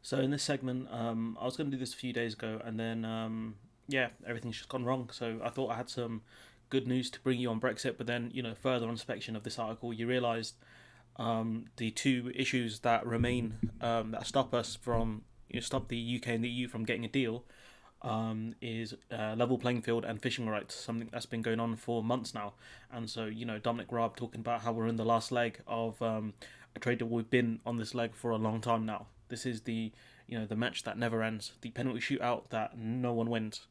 So in this segment, I was going to do this a few days ago, and then yeah, everything's just gone wrong. So I thought I had some good news to bring you on Brexit, but then further on inspection of this article, you realised the two issues that remain that stop us from stop the UK and the EU from getting a deal is level playing field and fishing rights, something that's been going on for months now. And so, Dominic Raab talking about how we're in the last leg of a trade deal. We've been on this leg for a long time now. This is the match that never ends, the penalty shootout that no one wins,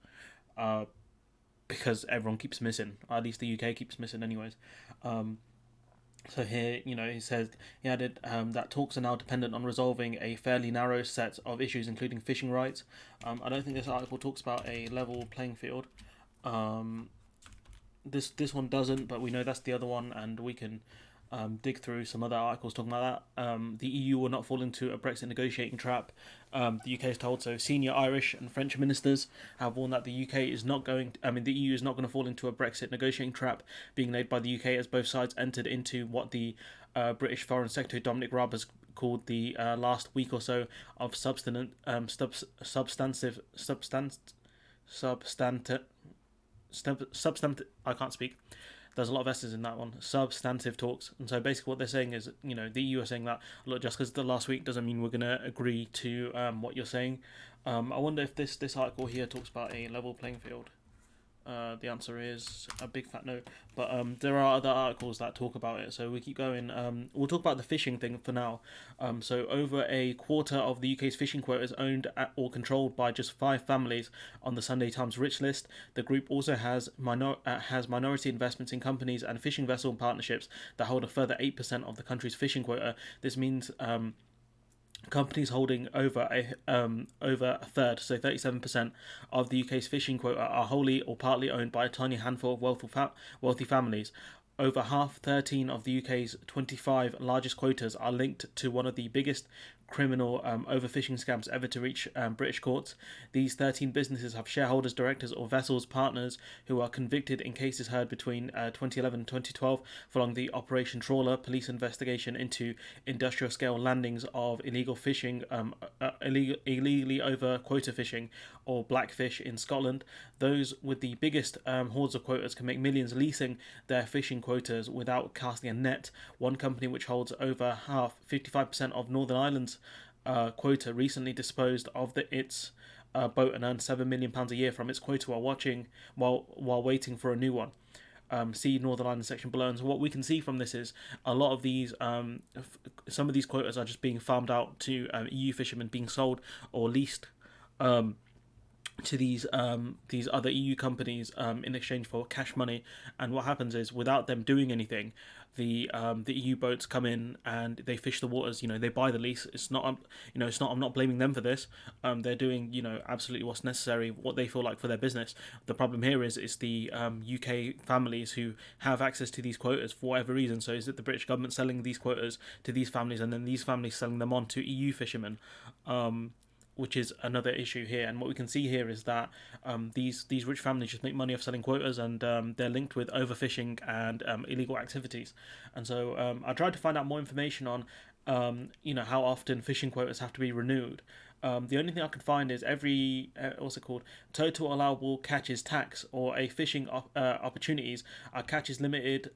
uh, because everyone keeps missing. At least the UK keeps missing, anyways. Um, so here, he says he added that talks are now dependent on resolving a fairly narrow set of issues, including fishing rights. I don't think this article talks about a level playing field. Um, this one doesn't, but we know that's the other one, and we can dig through some other articles talking about that. The EU will not fall into a Brexit negotiating trap. The UK is told so. Senior Irish and French ministers have warned that the UK is not going. I mean, the EU is not going to fall into a Brexit negotiating trap being laid by the UK, as both sides entered into what the British Foreign Secretary Dominic Raab has called the last week or so of substantive substantive. I can't speak. There's a lot of S's in that one. Substantive talks, and so basically what they're saying is, the EU are saying that, look, just because the last week doesn't mean we're going to agree to what you're saying. I wonder if this article here talks about a level playing field. The answer is a big fat no. But there are other articles that talk about it, so we keep going. We'll talk about the fishing thing for now. So over a quarter of the UK's fishing quota is owned or controlled by just 5 families on the Sunday Times rich list. The group also has minority investments in companies and fishing vessel partnerships that hold a further 8% of the country's fishing quota. This means companies holding over a third, so 37% of the UK's fishing quota, are wholly or partly owned by a tiny handful of wealthy families. Over half, 13 of the UK's 25 largest quotas are linked to one of the biggest criminal overfishing scams ever to reach British courts. These 13 businesses have shareholders, directors, or vessels partners who are convicted in cases heard between 2011 and 2012 following the Operation Trawler police investigation into industrial scale landings of illegal fishing, illegally over quota fishing, or blackfish in Scotland. Those with the biggest hordes of quotas can make millions leasing their fishing quotas without casting a net. One company which holds over half, 55% of Northern Ireland's quota, recently disposed of its boat and earned £7 million a year from its quota while waiting for a new one. See Northern Ireland section below. And so what we can see from this is a lot of these, some of these quotas are just being farmed out to EU fishermen, being sold or leased um, to these other EU companies in exchange for cash money. And what happens is, without them doing anything, the EU boats come in and they fish the waters. They buy the lease. It's not it's not. I'm not blaming them for this. They're doing absolutely what's necessary, what they feel like for their business. The problem here is it's the UK families who have access to these quotas for whatever reason. So is it the British government selling these quotas to these families, and then these families selling them on to EU fishermen? Which is another issue here. And what we can see here is that these rich families just make money off selling quotas, and they're linked with overfishing and illegal activities. And so I tried to find out more information on how often fishing quotas have to be renewed. The only thing I could find is every what's it called, total allowable catches tax, or a fishing opportunities are catches limited,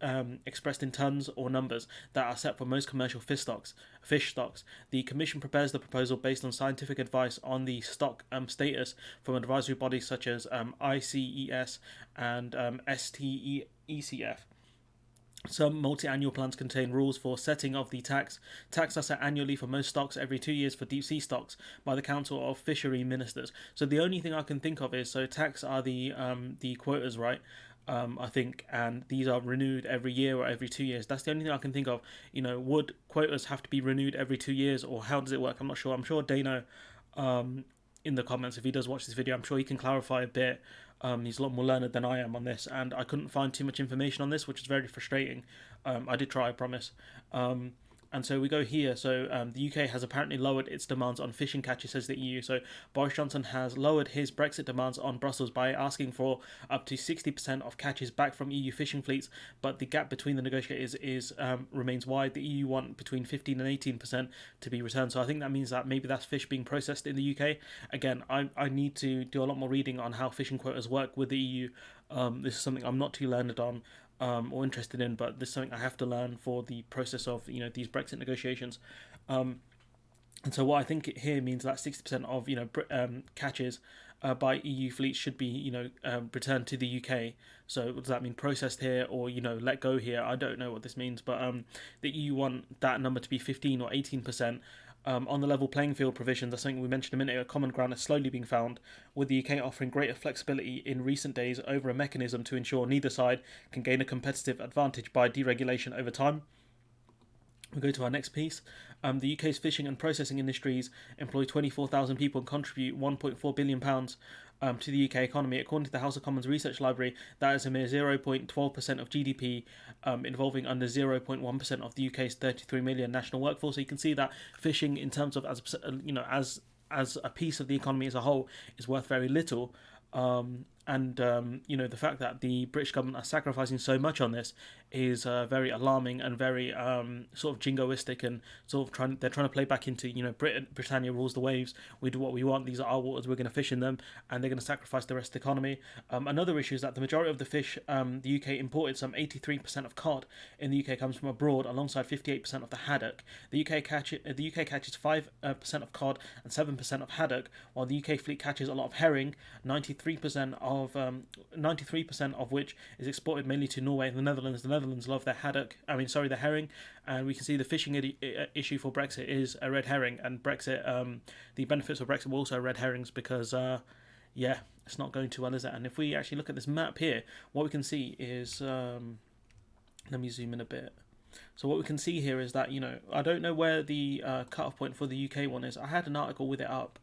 expressed in tons or numbers that are set for most commercial fish stocks. The commission prepares the proposal based on scientific advice on the stock status from advisory bodies such as ICES and STECF. Some multi-annual plans contain rules for setting of the tax. Tax are set annually for most stocks, every 2 years for deep sea stocks, by the Council of Fishery Ministers. So the only thing I can think of is, so tax are the quotas, right? I think, and these are renewed every year or every 2 years. That's the only thing I can think of. Would quotas have to be renewed every 2 years, or how does it work? I'm not sure. I'm sure Dano, um, in the comments, if he does watch this video, I'm sure he can clarify a bit. He's a lot more learned than I am on this, and I couldn't find too much information on this, which is very frustrating. I did try, I promise. And so we go here. So the UK has apparently lowered its demands on fishing catches, says the EU. So Boris Johnson has lowered his Brexit demands on Brussels by asking for up to 60% of catches back from EU fishing fleets. But the gap between the negotiators is remains wide. The EU want between 15 and 18% to be returned. So I think that means that maybe that's fish being processed in the UK. Again, I need to do a lot more reading on how fishing quotas work with the EU. This is something I'm not too learned on. Or interested in, but this is something I have to learn for the process of these Brexit negotiations. And so what I think here means that 60% of catches by EU fleets should be returned to the UK. So does that mean processed here or let go here? I don't know what this means, but the EU want that number to be 15 or 18%. On the level playing field provisions, that's something we mentioned a minute ago. Common ground is slowly being found, with the UK offering greater flexibility in recent days over a mechanism to ensure neither side can gain a competitive advantage by deregulation over time. We go to our next piece. The UK's fishing and processing industries employ 24,000 people and contribute £1.4 billion to the UK economy. According to the House of Commons Research Library, that is a mere 0.12% of GDP, involving under 0.1% of the UK's 33 million national workforce. So you can see that fishing, in terms of as a piece of the economy as a whole, is worth very little. The fact that the British government are sacrificing so much on this is very alarming and very sort of jingoistic, and sort of they're trying to play back into Britannia rules the waves. We do what we want. These are our waters. We're going to fish in them, and they're going to sacrifice the rest of the economy. Another issue is that the majority of the fish the UK imported, some 83% of cod in the UK, comes from abroad, alongside 58% of the haddock. The UK catches 5% of cod and 7% of haddock, while the UK fleet catches a lot of herring, 93% of which is exported mainly to Norway and the Netherlands. The Netherlands love their the herring, and we can see the fishing issue for Brexit is a red herring, and Brexit, the benefits of Brexit were also red herrings because, it's not going too well, is it? And if we actually look at this map here, what we can see is, let me zoom in a bit. So what we can see here is that, I don't know where the cut-off point for the UK one is. I had an article with it up.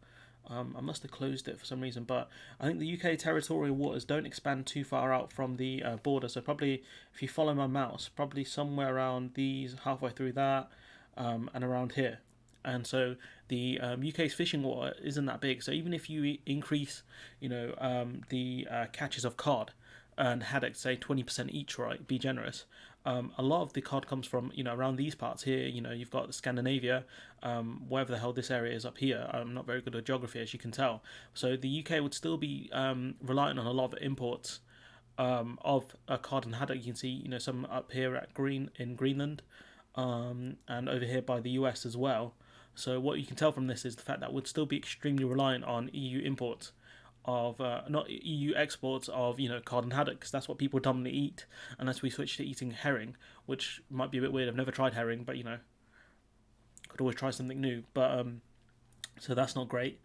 I must have closed it for some reason, but I think the UK territorial waters don't expand too far out from the border. So probably, if you follow my mouse, probably somewhere around these, halfway through that, and around here. And so the UK's fishing water isn't that big. So even if you increase, the catches of cod and haddock, say 20% each, right? Be generous. A lot of the cod comes from around these parts here. You've got Scandinavia, wherever the hell this area is up here. I'm not very good at geography, as you can tell. So the UK would still be reliant on a lot of imports of cod and haddock. You can see some up here in Greenland, and over here by the US as well. So what you can tell from this is the fact that we'd still be extremely reliant on EU imports of not EU exports of cod and haddock, because that's what people dominantly eat, unless we switch to eating herring, which might be a bit weird. I've never tried herring, but could always try something new. But so that's not great.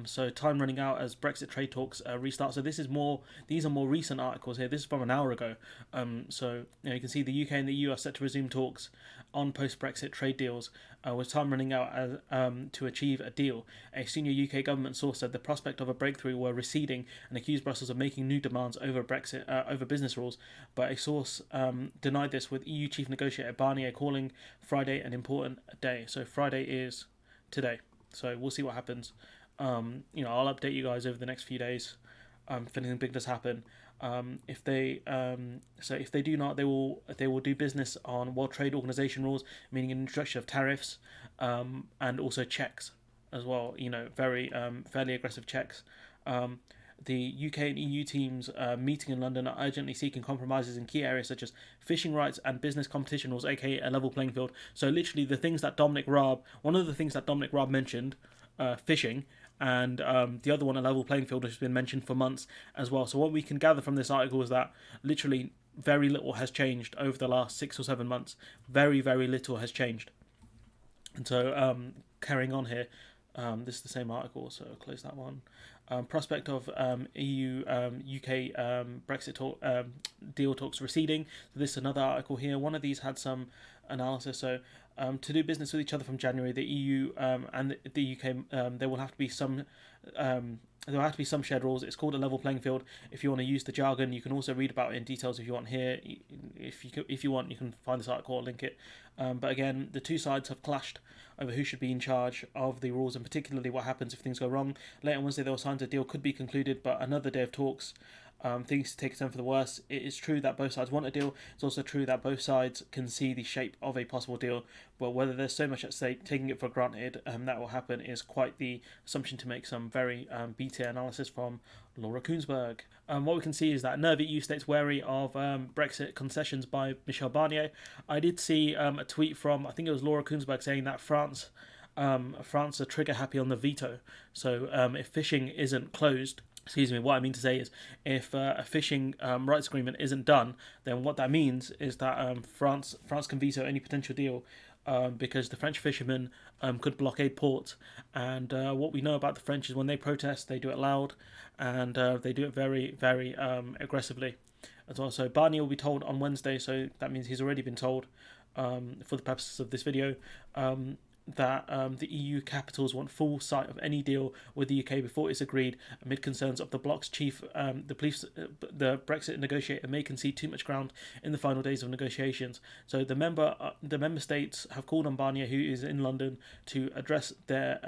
So time running out as Brexit trade talks restart. So these are more recent articles here. This is from an hour ago. So you can see the UK and the EU are set to resume talks on post-Brexit trade deals, with time running out to achieve a deal. A senior UK government source said the prospect of a breakthrough were receding and accused Brussels of making new demands over Brexit over business rules. But a source denied this, with EU chief negotiator Barnier calling Friday an important day. So Friday is today. So we'll see what happens. I'll update you guys over the next few days if anything big does happen. If they do not, they will do business on World Trade Organization rules, meaning an introduction of tariffs, and also checks as well. Very fairly aggressive checks. The UK and EU teams meeting in London are urgently seeking compromises in key areas such as fishing rights and business competition rules, aka a level playing field. So literally one of the things that Dominic Raab mentioned, fishing, and the other one, a level playing field, which has been mentioned for months as well. So what we can gather from this article is that literally very little has changed over the last 6 or 7 months. Very, very little has changed. And so carrying on here, this is the same article, so I'll close that one. Prospect of EU UK Brexit deal talks receding. So this is another article here. One of these had some analysis. So To do business with each other from January, the EU and the UK, there will have to be some. There will have to be some shared rules. It's called a level playing field. If you want to use the jargon, you can also read about it in details if you want here. If you want, you can find this article or link it. But again, the two sides have clashed over who should be in charge of the rules, and particularly what happens if things go wrong. Later on Wednesday, there were signs a deal could be concluded, but another day of talks. Things take a turn for the worse. It is true that both sides want a deal. It's also true that both sides can see the shape of a possible deal. But whether there's so much at stake, taking it for granted that will happen is quite the assumption to make. Some very B-tier analysis from Laura Koonsberg. What we can see is that nervy EU states wary of Brexit concessions by Michel Barnier. I did see a tweet from, I think it was Laura Koonsberg, saying that France are trigger happy on the veto. So if fishing isn't closed, what I mean to say is, if a fishing rights agreement isn't done, then what that means is that France can veto any potential deal, because the French fishermen could blockade ports. And what we know about the French is when they protest, they do it loud, and they do it very, very aggressively as well. So Barnier will be told on Wednesday, so that means he's already been told, for the purposes of this video, that the EU capitals want full sight of any deal with the UK before it's agreed, amid concerns of the bloc's chief. The Brexit negotiator may concede too much ground in the final days of negotiations. So the member states have called on Barnier, who is in London, to address their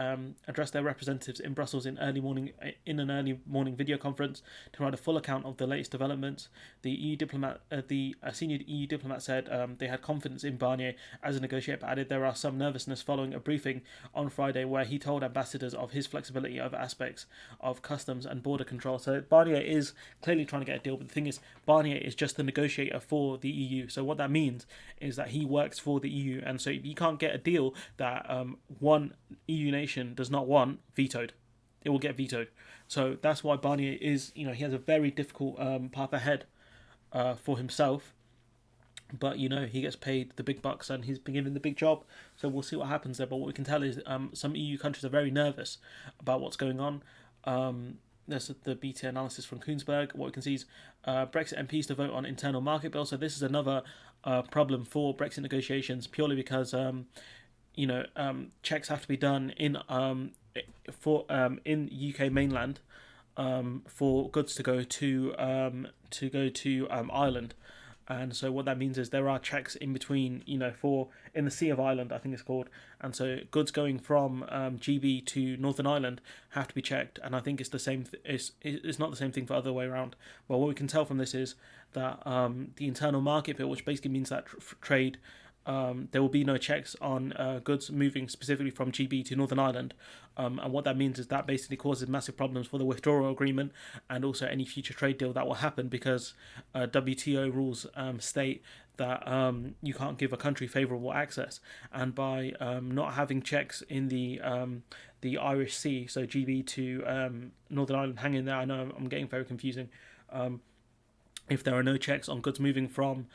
representatives in Brussels in an early morning video conference to provide a full account of the latest developments. The senior EU diplomat said they had confidence in Barnier as a negotiator, but added there are some nervousness following a briefing on Friday where he told ambassadors of his flexibility over aspects of customs and border control. So Barnier is clearly trying to get a deal, but the thing is, Barnier is just the negotiator for the EU. So what that means is that he works for the EU, and so you can't get a deal that one EU nation does not want vetoed. It will get vetoed. So that's why Barnier is, he has a very difficult path ahead for himself. But he gets paid the big bucks and he's been given the big job, so we'll see what happens there. But what we can tell is some EU countries are very nervous about what's going on. There's the BT analysis from Koonsberg. What we can see is Brexit MPs to vote on internal market bill. So this is another problem for Brexit negotiations, purely because checks have to be done in UK mainland for goods to go to Ireland. And so what that means is there are checks in between, in the Sea of Ireland, I think it's called. And so goods going from GB to Northern Ireland have to be checked. And I think it's the same. It's not the same thing for other way around. But what we can tell from this is that the internal market bill, which basically means that trade, there will be no checks on goods moving specifically from GB to Northern Ireland. And what that means is that basically causes massive problems for the withdrawal agreement and also any future trade deal that will happen, because WTO rules state that you can't give a country favourable access. And by not having checks in the Irish Sea, so GB to Northern Ireland, hang in there, I know I'm getting very confusing. If there are no checks on goods moving from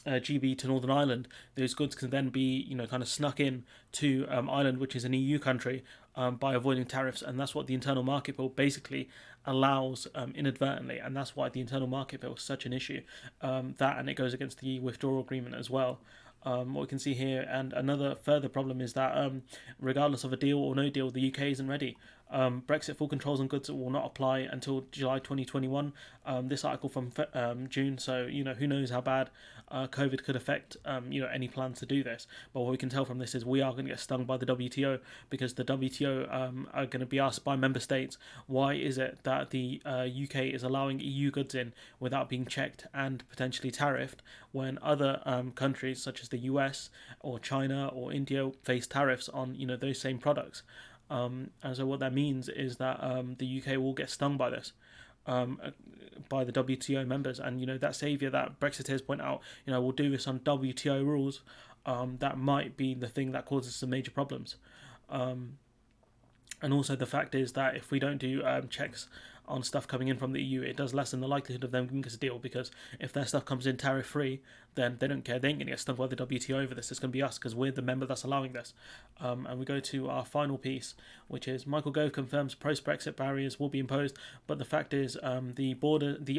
GB to Northern Ireland, those goods can then be kind of snuck in to Ireland, which is an EU country, by avoiding tariffs. And that's what the internal market bill basically allows inadvertently, and that's why the internal market bill is such an issue. That, and it goes against the withdrawal agreement as well. What we can see here, and another further problem is that regardless of a deal or no deal, the UK isn't ready. Brexit full controls on goods will not apply until July 2021. This article from June, so who knows how bad COVID could affect any plans to do this. But what we can tell from this is we are going to get stung by the WTO, because the WTO are going to be asked by member states, why is it that the UK is allowing EU goods in without being checked and potentially tariffed, when other countries such as the US or China or India face tariffs on those same products. And so what that means is that the UK will get stung by this, by the WTO members. And that saviour that Brexiteers point out, will do this on WTO rules, that might be the thing that causes some major problems. And also the fact is that if we don't do checks on stuff coming in from the EU, it does lessen the likelihood of them giving us a deal, because if their stuff comes in tariff free, then they don't care. They ain't going to get stuck by the WTO over this. It's going to be us because we're the member that's allowing this. And we go to our final piece, which is Michael Gove confirms post-Brexit barriers will be imposed, but the fact is the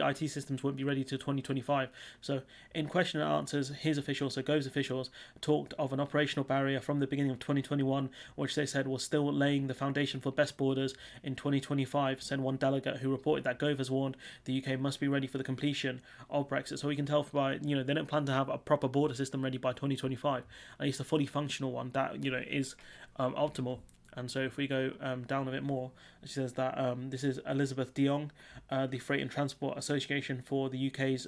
IT systems won't be ready till 2025. So in question and answers, his officials, so Gove's officials, talked of an operational barrier from the beginning of 2021, which they said was still laying the foundation for best borders in 2025, said one delegate who reported that Gove has warned the UK must be ready for the completion of Brexit. So we can tell by, they don't plan to have a proper border system ready by 2025, at least a fully functional one that, is optimal. And so if we go down a bit more, it says that this is Elizabeth de Jong, the Freight and Transport Association for the UK's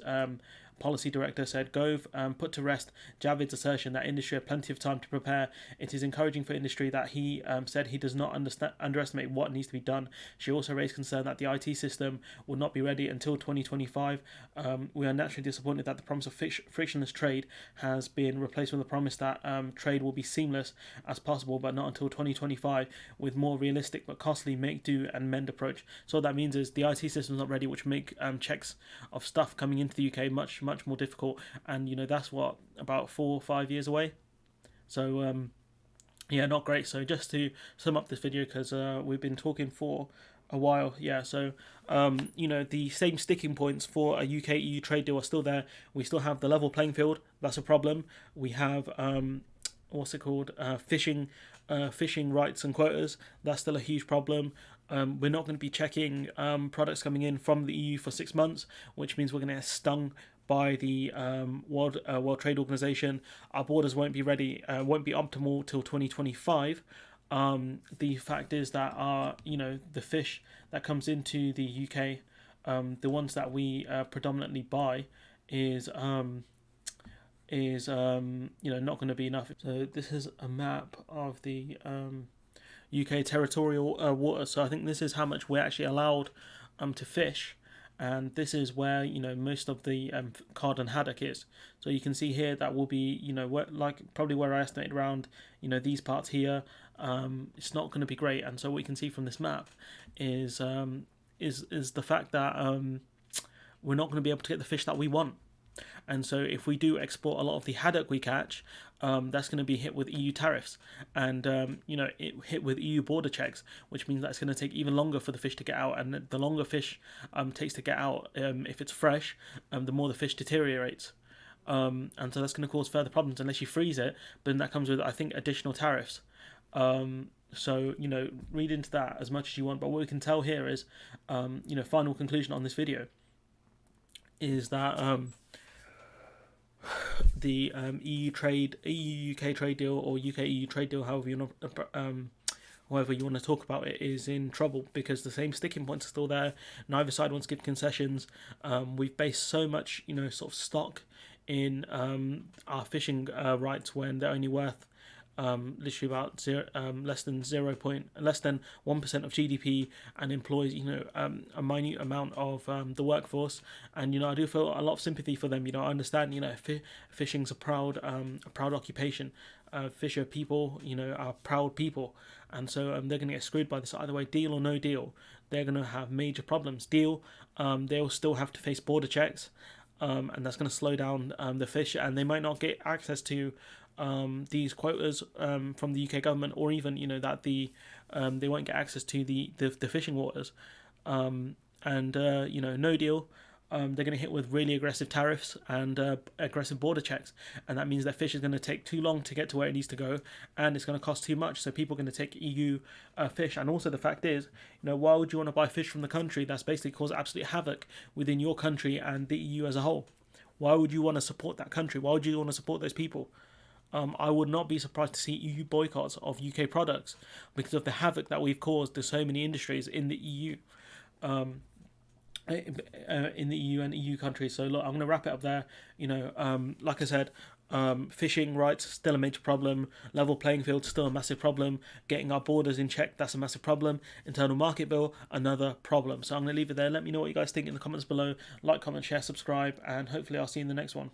policy director, said Gove put to rest Javid's assertion that industry had plenty of time to prepare. It is encouraging for industry that he said he does not underestimate what needs to be done. She also raised concern that the IT system will not be ready until 2025. We are naturally disappointed that the promise of frictionless trade has been replaced with the promise that trade will be seamless as possible, but not until 2025, with more realistic but costly make do and mend approach. So what that means is the IT system is not ready, which make checks of stuff coming into the UK much more difficult, and that's what, about 4 or 5 years away. So not great. So just to sum up this video, because we've been talking for a while, so the same sticking points for a UK EU trade deal are still there. We still have the level playing field. That's a problem. We have fishing rights and quotas. That's still a huge problem. We're not going to be checking products coming in from the EU for 6 months, which means we're going to get stung by the World Trade Organization. Our borders won't be ready, won't be optimal till 2025. The fact is that the fish that comes into the UK, the ones that we predominantly buy, is not going to be enough. So this is a map of the UK territorial waters. So I think this is how much we're actually allowed to fish, and this is where most of the cod and haddock is. So you can see here that will be probably where I estimate around these parts here. It's not going to be great, and so what you can see from this map is the fact that we're not going to be able to get the fish that we want. And so if we do export a lot of the haddock we catch, that's going to be hit with EU tariffs, and it hit with EU border checks, which means that it's going to take even longer for the fish to get out, and the longer fish takes to get out, if it's fresh, the more the fish deteriorates. And so that's going to cause further problems unless you freeze it, but then that comes with, I think, additional tariffs. So read into that as much as you want, but what we can tell here is final conclusion on this video is that the EU UK trade deal, or UK EU trade deal, however you want to talk about it, is in trouble, because the same sticking points are still there. Neither side wants to give concessions. We've based so much sort of stock in our fishing rights when they're only worth literally about less than 1% of GDP, and employs a minute amount of the workforce. And I do feel a lot of sympathy for them. I understand fishing's a proud occupation. Fisher people are proud people, and so they're going to get screwed by this. Either way, deal or no deal, they're going to have major problems. Deal, they'll still have to face border checks, and that's going to slow down the fish, and they might not get access to these quotas from the UK government, or even that they won't get access to the fishing waters, and no deal, they're going to hit with really aggressive tariffs and aggressive border checks, and that means that fish is going to take too long to get to where it needs to go, and it's going to cost too much, so people are going to take EU fish. And also the fact is, why would you want to buy fish from the country that's basically caused absolute havoc within your country and the EU as a whole? Why would you want to support that country? Why would you want to support those people? I would not be surprised to see EU boycotts of UK products because of the havoc that we've caused to so many industries in the EU, and EU countries. So look, I'm going to wrap it up there. Like I said, fishing rights still a major problem. Level playing field still a massive problem. Getting our borders in check, that's a massive problem. Internal market bill, another problem. So I'm going to leave it there. Let me know what you guys think in the comments below. Like, comment, share, subscribe, and hopefully I'll see you in the next one.